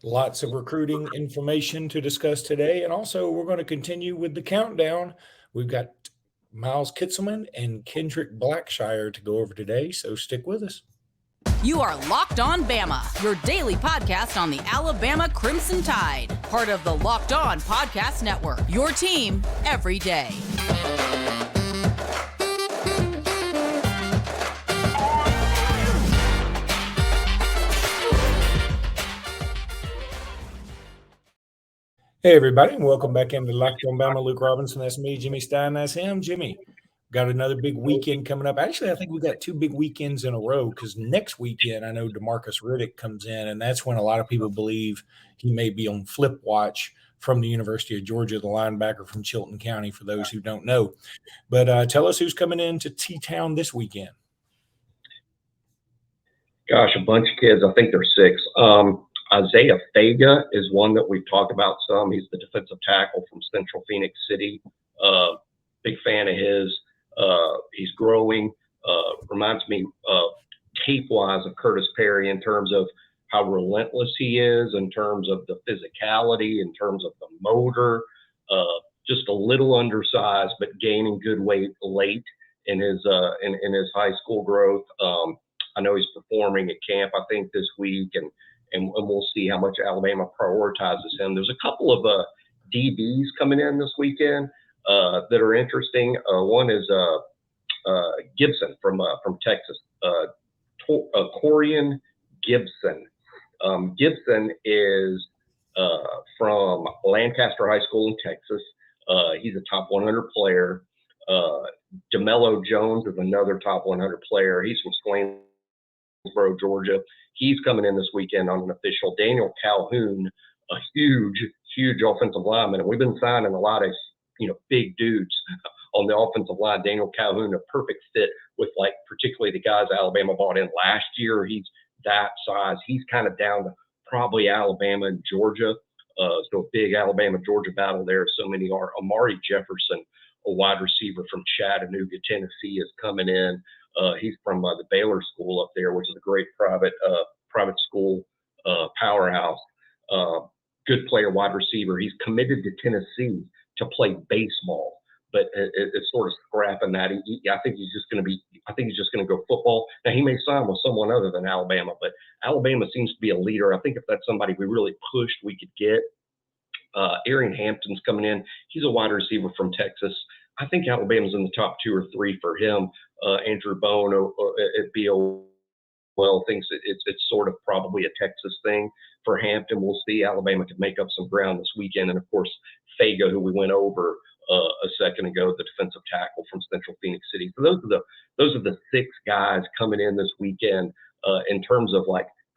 Lots of recruiting information to discuss today. And also, we're going to continue with the countdown. We've got Miles Kitzman and Kendrick Blackshire to go over today. So stick with us. You are Locked On Bama, your daily podcast on the Alabama Crimson Tide. Part of the Locked On Podcast Network, your team every day. Hey, everybody, and welcome back into Locked On Bama. Luke Robinson, that's me. Jimmy Stein, that's him. Jimmy, got another big weekend coming up. Actually, I think we got two big weekends in a row because next weekend, I know DeMarcus Riddick comes in, and that's when a lot of people believe he may be on flip watch from the University of Georgia, the linebacker from Chilton County, for those who don't know. But tell us who's coming into T-Town this weekend. Gosh, a bunch of kids. I think there's six. Isaiah Fega is one that we've talked about some. He's the defensive tackle from Central Phoenix City. Big fan of his. He's growing. Reminds me tape-wise of Curtis Perry in terms of how relentless he is, in terms of the physicality, in terms of the motor. Just a little undersized, but gaining good weight late in his high school growth. I know he's performing at camp, I think, this week, and we'll see how much Alabama prioritizes him. There's a couple of DBs coming in this weekend that are interesting. One is Gibson from Texas, Corian Gibson. Gibson is from Lancaster High School in Texas. He's a top 100 player. DeMello Jones is another top 100 player. He's from Swainsboro, Georgia. He's coming in this weekend on an official. Daniel Calhoun, a huge offensive lineman. And we've been signing a lot of, big dudes on the offensive line. Daniel Calhoun, a perfect fit with, particularly the guys Alabama bought in last year. He's that size. He's kind of down to probably Alabama and Georgia. So a big Alabama-Georgia battle there. So many are. Amari Jefferson, a wide receiver from Chattanooga, Tennessee, is coming in. He's from the Baylor School up there, which is a great private school powerhouse. Good player, wide receiver. He's committed to Tennessee to play baseball, but it's sort of scrapping that. I think he's just going to go football. Now, he may sign with someone other than Alabama, but Alabama seems to be a leader. I think if that's somebody we really pushed, we could get. Arian Hampton's coming in. He's a wide receiver from Texas. I think Alabama's in the top 2 or 3 for him. Andrew Bone at BOL thinks it's sort of probably a Texas thing for Hampton. We'll see. Alabama could make up some ground this weekend. And, of course, Fega, who we went over a second ago, the defensive tackle from Central Phoenix City. So those are the 6 guys coming in this weekend in terms of,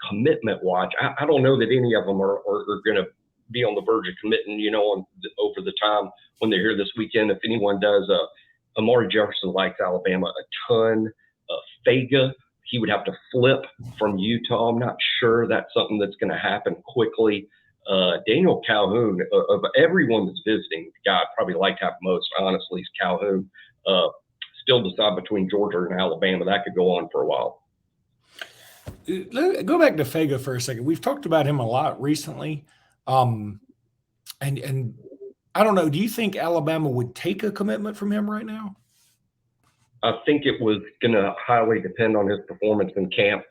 commitment watch. I don't know that any of them are going to be on the verge of committing, over the time when they're here this weekend. If anyone does, Amari Jefferson likes Alabama a ton. Fega, he would have to flip from Utah. I'm not sure that's something that's going to happen quickly. Daniel Calhoun, of everyone that's visiting, the guy I probably like to have most, honestly, is Calhoun. Still decide between Georgia and Alabama. That could go on for a while. Go back to Fega for a second. We've talked about him a lot recently. And I don't know, do you think Alabama would take a commitment from him right now? I think it was going to highly depend on his performance in camp.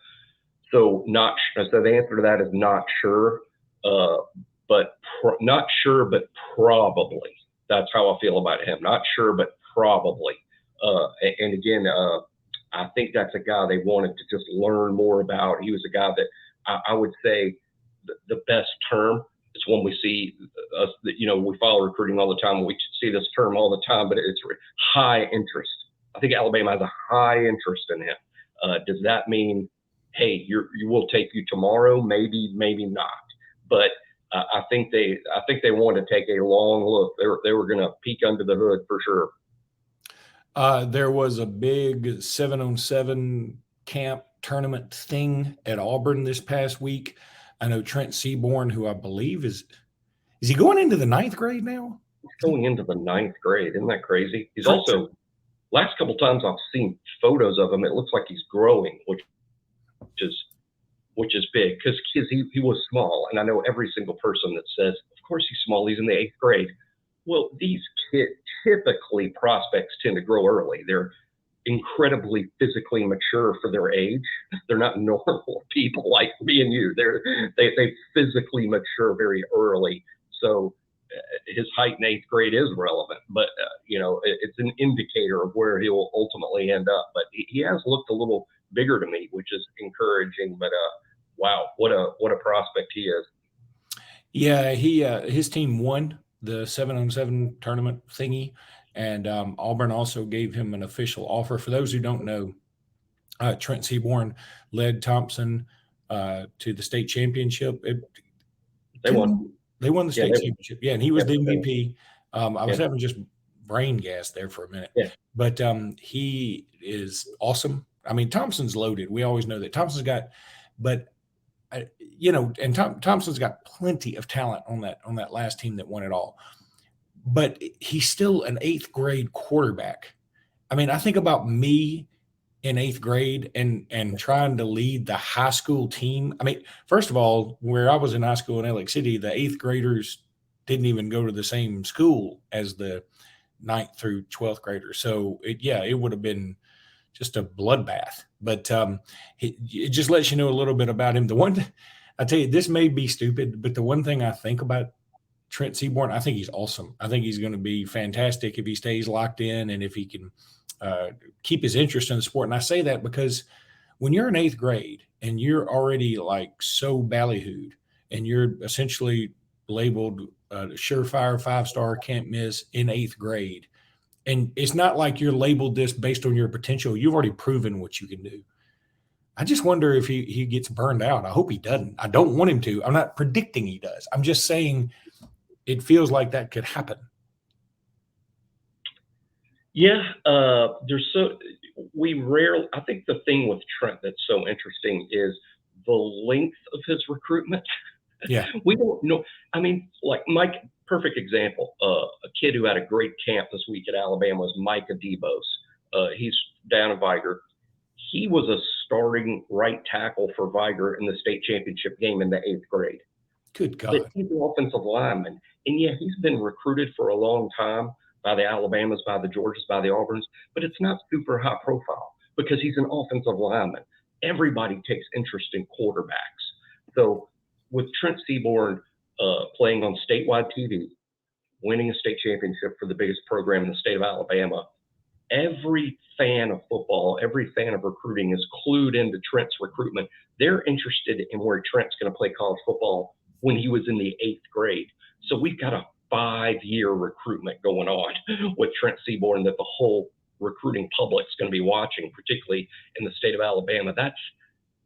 So the answer to that is not sure, but probably. That's how I feel about him. Not sure, but probably. And again, I think that's a guy they wanted to just learn more about. He was a guy that I would say the best term. It's when we see us, we follow recruiting all the time. And we see this term all the time, but it's high interest. I think Alabama has a high interest in him. Does that mean, hey, you will take you tomorrow? Maybe not. But I think they want to take a long look. They were going to peek under the hood for sure. There was a big 7-on-7 camp tournament thing at Auburn this past week. I know Trent Seaborn, who I believe is he going into the 9th grade now? He's going into the 9th grade. Isn't that crazy? He's also, last couple times I've seen photos of him, it looks like he's growing, which is which is big because he was small. And I know every single person that says, of course he's small, he's in the 8th grade. Well, these kids, typically prospects tend to grow early. They're incredibly physically mature for their age. They're not normal people like me and you. They physically mature very early. So his height in 8th grade is relevant, but it's an indicator of where he will ultimately end up. But he has looked a little bigger to me, which is encouraging. But wow, what a prospect he is. Yeah, his team won the 7-on-7 tournament thingy, and Auburn also gave him an official offer. For those who don't know, Trent Seaborn led Thompson to the state championship. They won. They won the state championship. Yeah, and he was the MVP. I was having just brain gas there for a minute. Yeah. But he is awesome. I mean, Thompson's loaded. We always know that. Thompson's got – but and Thompson's got plenty of talent on that last team that won it all. But he's still an 8th grade quarterback. I mean, I think about me in 8th grade and trying to lead the high school team. I mean, first of all, where I was in high school in Lake City, the 8th graders didn't even go to the same school as the 9th through 12th graders. So it would have been just a bloodbath. But it just lets you know a little bit about him. The one, I tell you, this may be stupid, but the one thing I think about Trent Seaborn, I think he's awesome. I think he's going to be fantastic if he stays locked in and if he can keep his interest in the sport. And I say that because when you're in 8th grade and you're already like so ballyhooed and you're essentially labeled surefire 5-star can't miss in 8th grade, and it's not like you're labeled this based on your potential. You've already proven what you can do. I just wonder if he gets burned out. I hope he doesn't. I don't want him to. I'm not predicting he does. I'm just saying it feels like that could happen. Yeah, I think the thing with Trent that's so interesting is the length of his recruitment. Yeah. We don't know. I mean, like Mike, perfect example. A kid who had a great camp this week at Alabama was Micah DeVos. He's down at Viger. He was a starting right tackle for Viger in the state championship game in the 8th grade. Good God. But he's an offensive lineman. And yeah, he's been recruited for a long time by the Alabamas, by the Georgias, by the Auburns, but it's not super high profile because he's an offensive lineman. Everybody takes interest in quarterbacks. So with Trent Seaborn playing on statewide TV, winning a state championship for the biggest program in the state of Alabama, every fan of football, every fan of recruiting is clued into Trent's recruitment. They're interested in where Trent's going to play college football when he was in the 8th grade. So we've got a 5-year recruitment going on with Trent Seaborn that the whole recruiting public's going to be watching, particularly in the state of Alabama. That's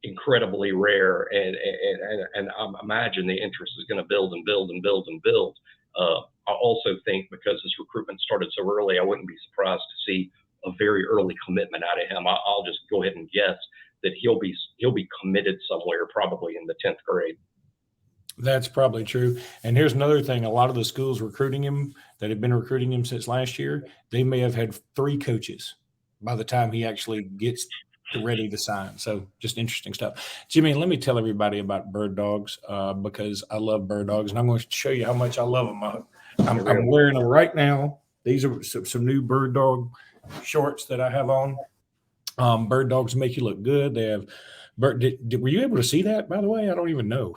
incredibly rare, and I imagine the interest is going to build and build and build and build. I also think because his recruitment started so early, I wouldn't be surprised to see a very early commitment out of him. I'll just go ahead and guess that he'll be committed somewhere, probably in the 10th grade. That's probably true. And here's another thing. A lot of the schools recruiting him that have been recruiting him since last year, they may have had 3 coaches by the time he actually gets ready to sign. So just interesting stuff. Jimmy, let me tell everybody about bird dogs because I love bird dogs, and I'm going to show you how much I love them. I'm wearing them right now. These are some new bird dog shorts that I have on. Bird dogs make you look good. They have were you able to see that, by the way? I don't even know.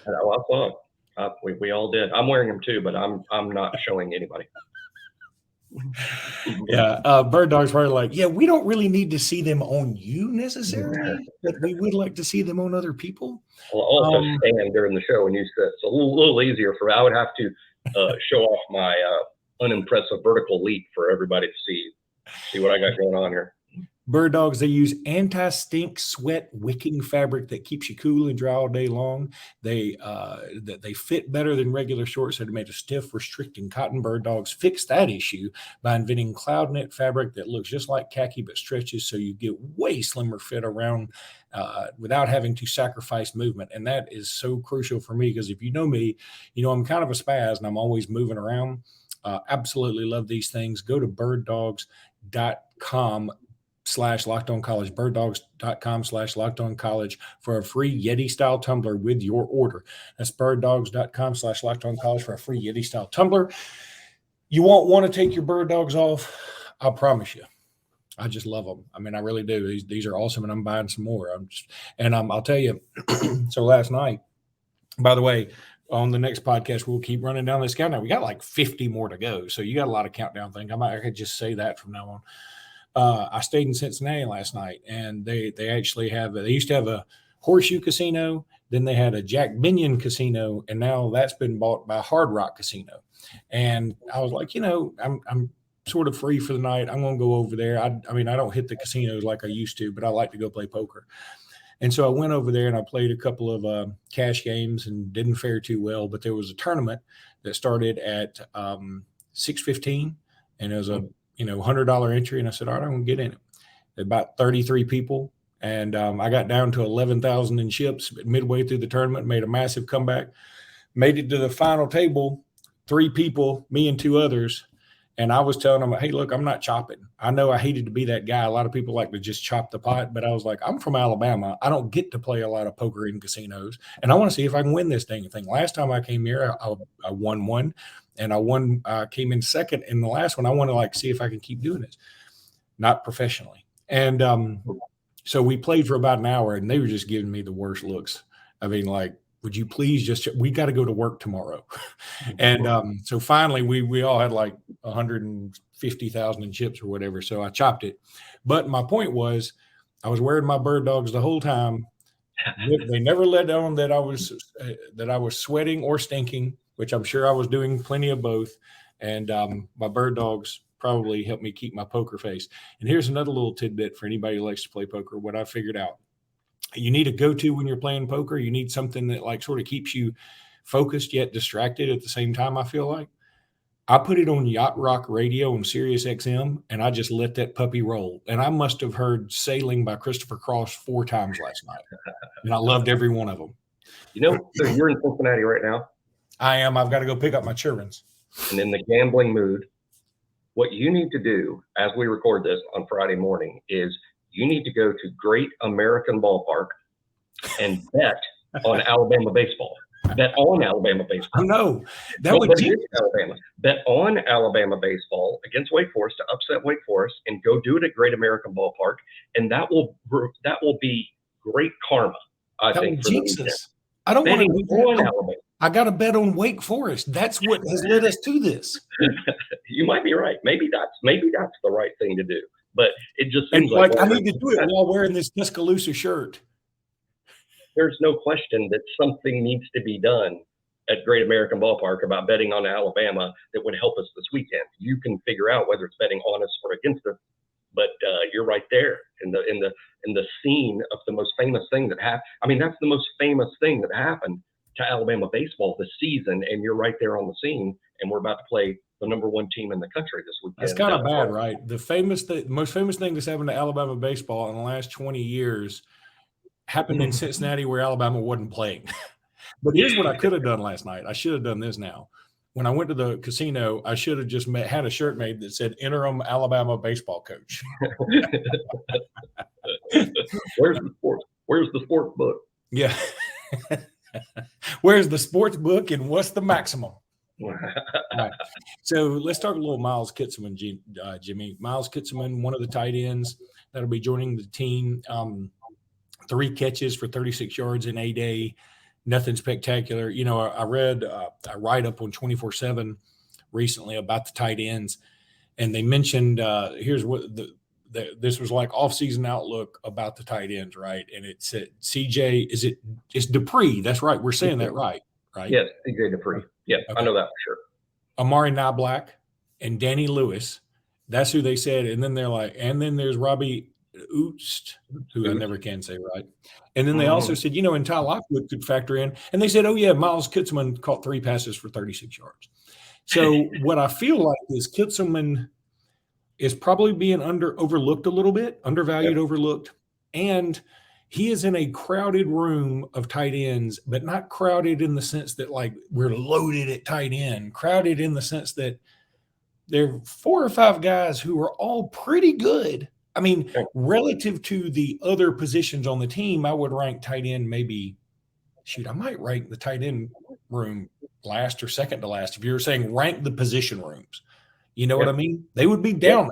I saw it. We all did. I'm wearing them too, but I'm not showing anybody. Yeah, bird dogs probably like, yeah, we don't really need to see them on you necessarily, but we would like to see them on other people. Well, also stand during the show and you sit. It's a little easier for me. I would have to show off my unimpressive vertical leap for everybody to see what I got going on here. Bird dogs, they use anti-stink sweat wicking fabric that keeps you cool and dry all day long. They fit better than regular shorts that are made of stiff, restricting cotton. Bird dogs fix that issue by inventing cloud knit fabric that looks just like khaki but stretches so you get way slimmer fit around without having to sacrifice movement. And that is so crucial for me because if you know me, you know I'm kind of a spaz and I'm always moving around. Absolutely love these things. Go to birddogs.com. birddog.com/lockedoncollege, birddog.com/lockedoncollege for a free Yeti style tumbler with your order. That's birddogs.com/lockedoncollege for a free Yeti style tumbler. You won't want to take your bird dogs off. I promise you. I just love them. I mean, I really do. These are awesome, and I'm buying some more. I'll tell you. So last night, by the way, on the next podcast, we'll keep running down this countdown. We got like 50 more to go, so you got a lot of countdown things. I could just say that from now on. I stayed in Cincinnati last night, and they actually they used to have a Horseshoe Casino, then they had a Jack Binion Casino, and now that's been bought by Hard Rock Casino. And I was like, I'm sort of free for the night. I'm going to go over there. I mean, I don't hit the casinos like I used to, but I like to go play poker. And so I went over there and I played a couple of cash games and didn't fare too well. But there was a tournament that started at $6.15, and it was a $100 entry. And I said, all right, I'm going to get in it. About 33 people. And I got down to 11,000 in chips midway through the tournament, made a massive comeback, made it to the final table, 3 people, me and 2 others. And I was telling them, hey, look, I'm not chopping. I know I hated to be that guy. A lot of people like to just chop the pot, but I was like, I'm from Alabama. I don't get to play a lot of poker in casinos, and I want to see if I can win this dang thing. Last time I came here, I won one, and I came in second in the last one. I want to see if I can keep doing this, not professionally. And so we played for about an hour, and they were just giving me the worst looks. I mean, would you please we got to go to work tomorrow. And so finally we all had like 150,000 in chips or whatever. So I chopped it. But my point was, I was wearing my bird dogs the whole time. They never let on that I was sweating or stinking, which I'm sure I was doing plenty of both. And my bird dogs probably helped me keep my poker face. And here's another little tidbit for anybody who likes to play poker. What I figured out. You need a go-to when you're playing poker. You need something that sort of keeps you focused yet distracted at the same time, I feel like. I put it on Yacht Rock Radio and Sirius XM, and I just let that puppy roll. And I must have heard Sailing by Christopher Cross 4 times last night. And I loved every one of them. So you're in Cincinnati right now? I am. I've got to go pick up my children's. And in the gambling mood, what you need to do as we record this on Friday morning is you need to go to Great American Ballpark and bet on Alabama baseball. Bet on Alabama baseball. No, that would be Alabama. Bet on Alabama baseball against Wake Forest to upset Wake Forest, and go do it at Great American Ballpark, and that will be great karma. I think. For Jesus, I don't want to do that. Alabama. I got to bet on Wake Forest. That's what has led us to this. You might be right. Maybe that's the right thing to do. But it just seems I need to do it while wearing this Tuscaloosa shirt. There's no question that something needs to be done at Great American Ballpark about betting on Alabama that would help us this weekend. You can figure out whether it's betting on us or against us, but you're right there in the scene of the most famous thing that happened. I mean, that's the most famous thing that happened to Alabama baseball this season, and you're right there on the scene. And we're about to play the number 1 team in the country this weekend. That's kind of bad, right? The most famous thing that's happened to Alabama baseball in the last 20 years happened in Cincinnati, where Alabama wasn't playing. But here's what I could have done last night. I should have done this now. When I went to the casino, I should have just had a shirt made that said interim Alabama baseball coach. Where's the sports book? Yeah. Where's the sports book and what's the maximum? Right. So let's talk a little Miles Kitzman, Jimmy. Miles Kitzman, one of the tight ends that'll be joining the team. 3 catches for 36 yards in a day. Nothing spectacular. I read a write-up on 24/7 recently about the tight ends, and they mentioned here's what this was like off-season outlook about the tight ends, right? And it said CJ, it's Dupree. That's right. We're saying that right? Yes, CJ Dupree. Yeah, okay. I know that for sure. Amari Niblack and Danny Lewis. That's who they said. And then they're like, and then there's Robbie Oost, who I never can say right. And then they also said, and Ty Lockwood could factor in. And they said, oh, yeah, Miles Kitzman caught 3 passes for 36 yards. So what I feel like is Kitzman is probably being overlooked a little bit, undervalued, overlooked. And he is in a crowded room of tight ends, but not crowded in the sense that we're loaded at tight end, crowded in the sense that there are 4 or 5 guys who are all pretty good. I mean, relative to the other positions on the team, I would rank tight end maybe, I might rank the tight end room last or second to last. If you're saying rank the position rooms, you know what I mean? They would be down,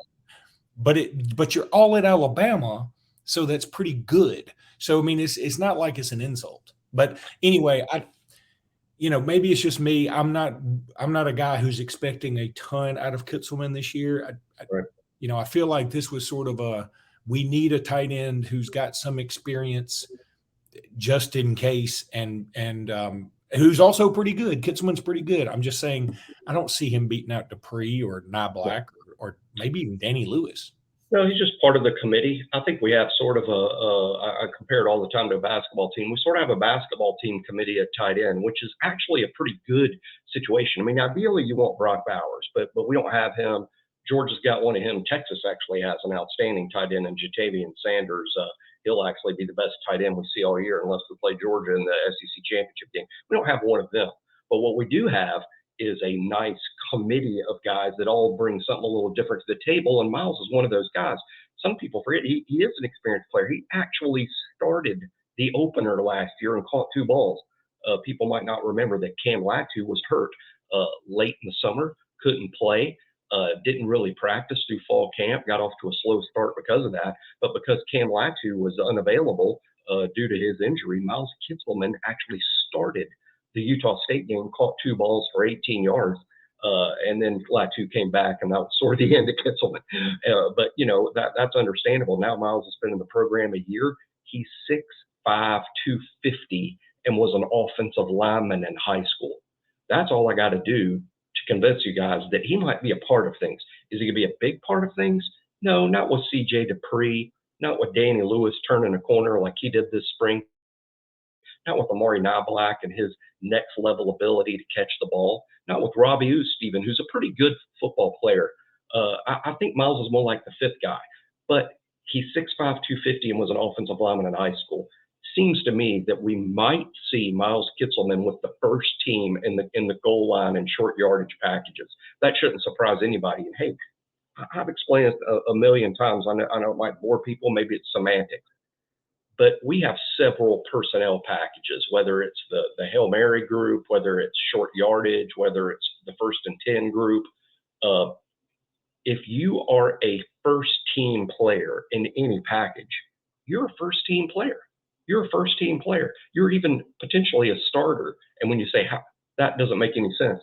but you're all at Alabama, so that's pretty good. So I mean, it's not like it's an insult. But anyway, maybe it's just me. I'm not a guy who's expecting a ton out of Kitzman this year. I feel like this was sort of we need a tight end who's got some experience just in case, and who's also pretty good. Kitzman's pretty good. I'm just saying I don't see him beating out Dupree or Nye Black or maybe even Danny Lewis. No, he's just part of the committee. I think we have sort of I compare it all the time to a basketball team. We sort of have a basketball team committee at tight end, which is actually a pretty good situation. I mean, ideally you want Brock Bowers, but we don't have him. Georgia's got one of him. Texas actually has an outstanding tight end in Jatavian Sanders. He'll actually be the best tight end we see all year unless we play Georgia in the SEC championship game. We don't have one of them. But what we do have is a nice committee of guys that all bring something a little different to the table, and Miles is one of those guys. Some people forget he is an experienced player. He actually started the opener last year and caught 2 balls. People might not remember that Cam Latu was hurt late in the summer, couldn't play, didn't really practice through fall camp, got off to a slow start because of that. But because Cam Latu was unavailable due to his injury, Miles Kitzman actually started the Utah State game, caught 2 balls for 18 yards. And then Latu came back, and that was sort of the end of Kitzman. But, that's understandable. Now Miles has been in the program a year. He's 6'5", 250, and was an offensive lineman in high school. That's all I got to do to convince you guys that he might be a part of things. Is he going to be a big part of things? No, not with C.J. Dupree, not with Danny Lewis turning a corner like he did this spring, not with Amari Black and his next level ability to catch the ball, not with Robbie Oust even, who's a pretty good football player. I think Miles is more like the 5th guy, but he's 6'5", 250 and was an offensive lineman in high school. Seems to me that we might see Miles Kitzman with the first team in the goal line and short yardage packages. That shouldn't surprise anybody. And hey, I've explained it a million times. I know it might bore people. Maybe it's semantics. But we have several personnel packages, whether it's the Hail Mary group, whether it's short yardage, whether it's the 1st and 10 group. If you are a first-team player in any package, you're a first-team player. You're a first-team player. You're even potentially a starter. And when you say, that doesn't make any sense.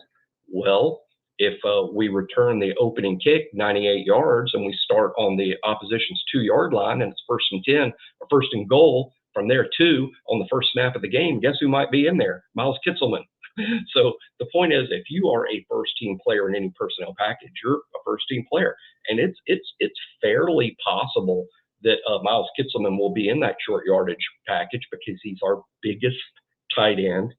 Well, if we return the opening kick 98 yards and we start on the opposition's 2-yard line and it's 1st and 10 or 1st and goal from there too on the first snap of the game, guess who might be in there? Miles Kitzman. So the point is, if you are a first-team player in any personnel package, you're a first-team player. And it's fairly possible that Miles Kitzman will be in that short yardage package because he's our biggest tight end.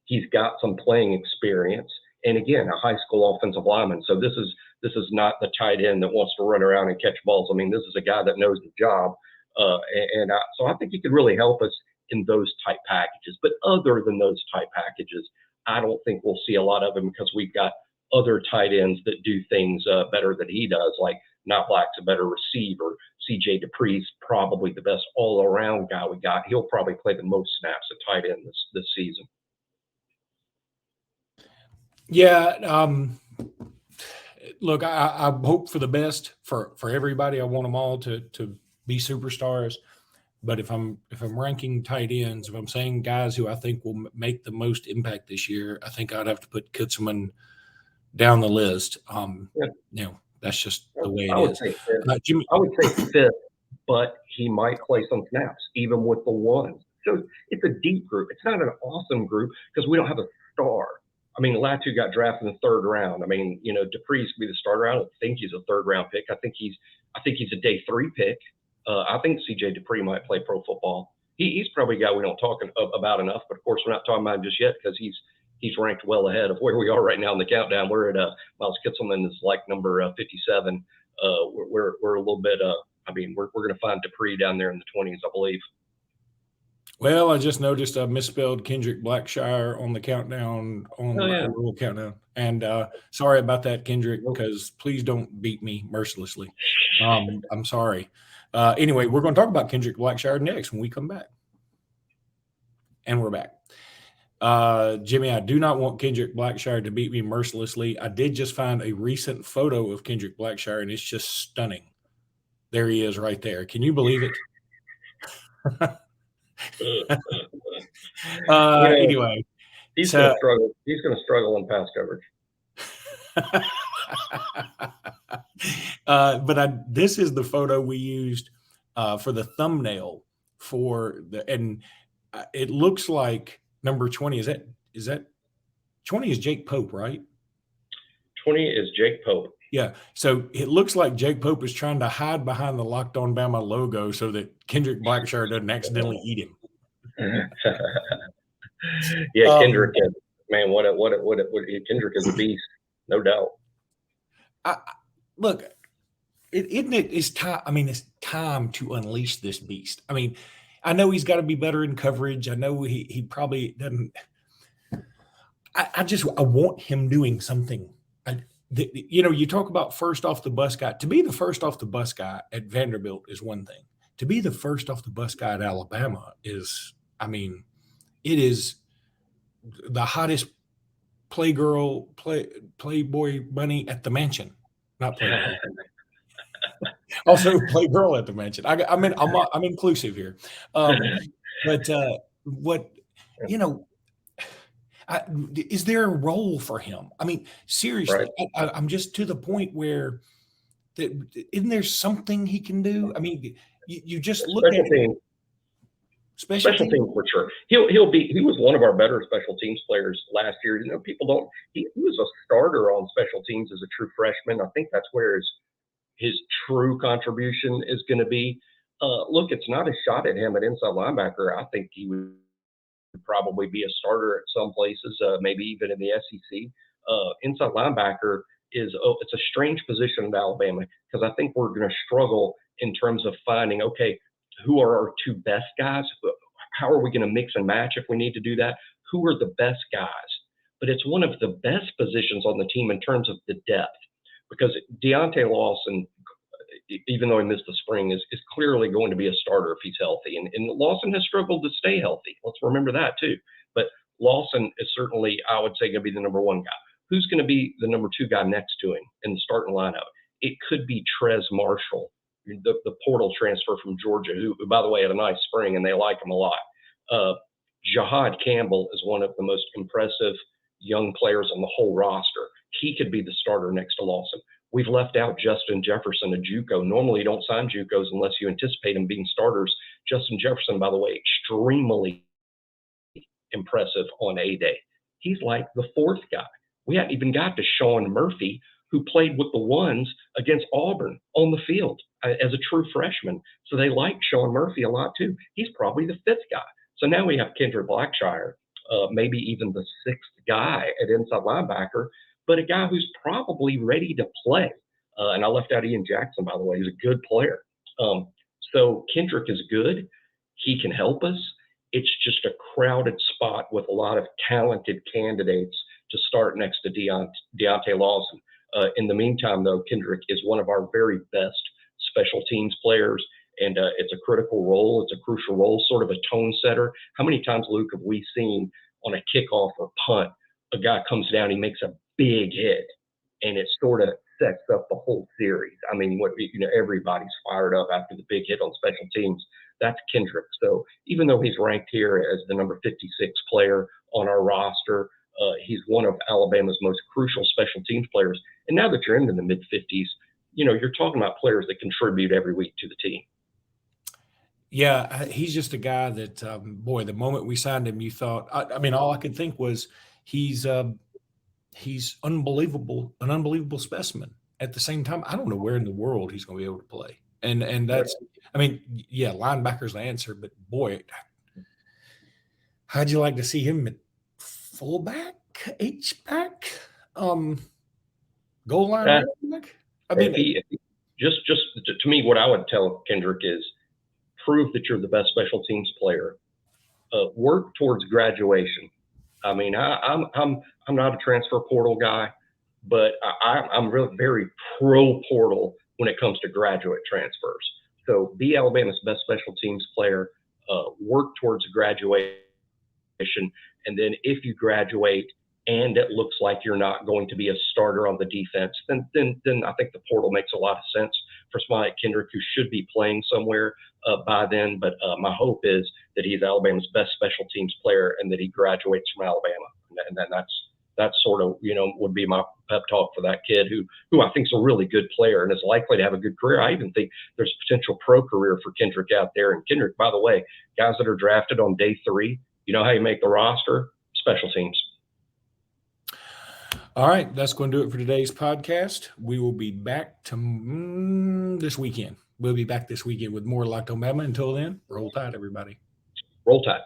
He's got some playing experience. And again, a high school offensive lineman. So this is not the tight end that wants to run around and catch balls. I mean, this is a guy that knows the job. So I think he could really help us in those type packages. But other than those type packages, I don't think we'll see a lot of him because we've got other tight ends that do things better than he does. Like Not Black's a better receiver. C.J. Dupree's probably the best all-around guy we got. He'll probably play the most snaps at tight end this season. Yeah, look, I hope for the best for everybody. I want them all to be superstars. But if I'm ranking tight ends, if I'm saying guys who I think will make the most impact this year, I think I'd have to put Kitzman down the list. That's just the way it is. Jimmy, I would say 5th, but he might play some snaps, even with the ones. So it's a deep group. It's not an awesome group because we don't have a star. I mean, Latu got drafted in the 3rd round. I mean, Dupree's could be the starter. I don't think he's a 3rd round pick. I think he's a day 3 pick. I think C.J. Dupree might play pro football. He's probably a guy we don't talk about enough, but of course we're not talking about him just yet because he's ranked well ahead of where we are right now in the countdown. We're at Miles Kitzman is like number 57. We're a little bit. We're going to find Dupree down there in the 20s, I believe. Well, I just noticed I misspelled Kendrick Blackshire on the countdown the rule countdown, and sorry about that, Kendrick. Because please don't beat me mercilessly. I'm sorry. Anyway, we're going to talk about Kendrick Blackshire next when we come back. And we're back. Jimmy, I do not want Kendrick Blackshire to beat me mercilessly. I did just find a recent photo of Kendrick Blackshire, and it's just stunning. There he is right there. Can you believe it? Anyway. He's going to struggle. He's going to struggle in pass coverage. This is the photo we used for the thumbnail and it looks like number 20. Is that 20 is Jake Pope, right? 20 is Jake Pope. Yeah. So it looks like Jake Pope is trying to hide behind the Locked On Bama logo so that Kendrick Blackshire doesn't accidentally eat him. Yeah, Kendrick is, man, what Kendrick is a beast, no doubt. Look, it's time. I mean, it's time to unleash this beast. I mean, I know he's got to be better in coverage. I know he probably doesn't. I want him doing something. You talk about first off the bus guy. To be the first off the bus guy at Vanderbilt is one thing. To be the first off the bus guy at Alabama is, I mean, it is the hottest playboy bunny at the mansion. Not playboy. Also playgirl at the mansion. I'm inclusive here. Is there a role for him? I mean, seriously, right. I'm just to the point where isn't there something he can do? I mean, you just look at it. Special teams for sure. He was one of our better special teams players last year. You know, people don't. He was a starter on special teams as a true freshman. I think that's where his true contribution is going to be. Look, it's not a shot at him at inside linebacker. I think he would probably be a starter at some places, maybe even in the SEC. Inside linebacker it's a strange position at Alabama because I think we're going to struggle in terms of finding, okay, who are our two best guys? How are we going to mix and match if we need to do that? Who are the best guys? But it's one of the best positions on the team in terms of the depth because Deontay Lawson, even though he missed the spring, is clearly going to be a starter if he's healthy. And Lawson has struggled to stay healthy. Let's remember that too. But Lawson is certainly, I would say, going to be the number one guy. Who's going to be the number two guy next to him in the starting lineup? It could be Trez Marshall, the portal transfer from Georgia, who, by the way, had a nice spring, and they like him a lot. Jahad Campbell is one of the most impressive young players on the whole roster. He could be the starter next to Lawson. We've left out Justin Jefferson, a JUCO. Normally, you don't sign JUCOs unless you anticipate them being starters. Justin Jefferson, by the way, extremely impressive on A-Day. He's like the fourth guy. We haven't even got to Sean Murphy, who played with the ones against Auburn on the field as a true freshman. So they like Sean Murphy a lot too. He's probably the fifth guy. So now we have Kendrick Blackshire, maybe even the sixth guy at inside linebacker, but a guy who's probably ready to play. And I left out Ian Jackson, by the way. He's a good player. So Kendrick is good. He can help us. It's just a crowded spot with a lot of talented candidates to start next to Deontay Lawson. In the meantime, though, Kendrick is one of our very best special teams players, and it's a critical role. It's a crucial role, sort of a tone setter. How many times, Luke, have we seen on a kickoff or punt, a guy comes down, he makes a big hit, and it sort of sets up the whole series? I mean, everybody's fired up after the big hit on special teams. That's Kendrick. So even though he's ranked here as the number 56 player on our roster, he's one of Alabama's most crucial special teams players. And now that you're into the mid-50s, you're talking about players that contribute every week to the team. Yeah, he's just a guy that, the moment we signed him, you thought, all I could think was he's unbelievable, an unbelievable specimen. At the same time, I don't know where in the world he's going to be able to play. And that's, linebacker's the answer, but boy, how'd you like to see him at fullback, H-back, goal line? Just to me, what I would tell Kendrick is prove that you're the best special teams player. Work towards graduation. I'm not a transfer portal guy, but I'm really very pro portal when it comes to graduate transfers. So be Alabama's best special teams player, work towards graduation, and then if you graduate and it looks like you're not going to be a starter on the defense, then I think the portal makes a lot of sense for somebody like Kendrick, who should be playing somewhere by then. But my hope is that he's Alabama's best special teams player and that he graduates from Alabama. And then that's sort of, would be my pep talk for that kid who I think is a really good player and is likely to have a good career. I even think there's a potential pro career for Kendrick out there. And Kendrick, by the way, guys that are drafted on day 3, you know how you make the roster? Special teams. All right, that's going to do it for today's podcast. We will be back this weekend. We'll be back this weekend with more Locked on Bama. Until then, roll tide, everybody. Roll tide.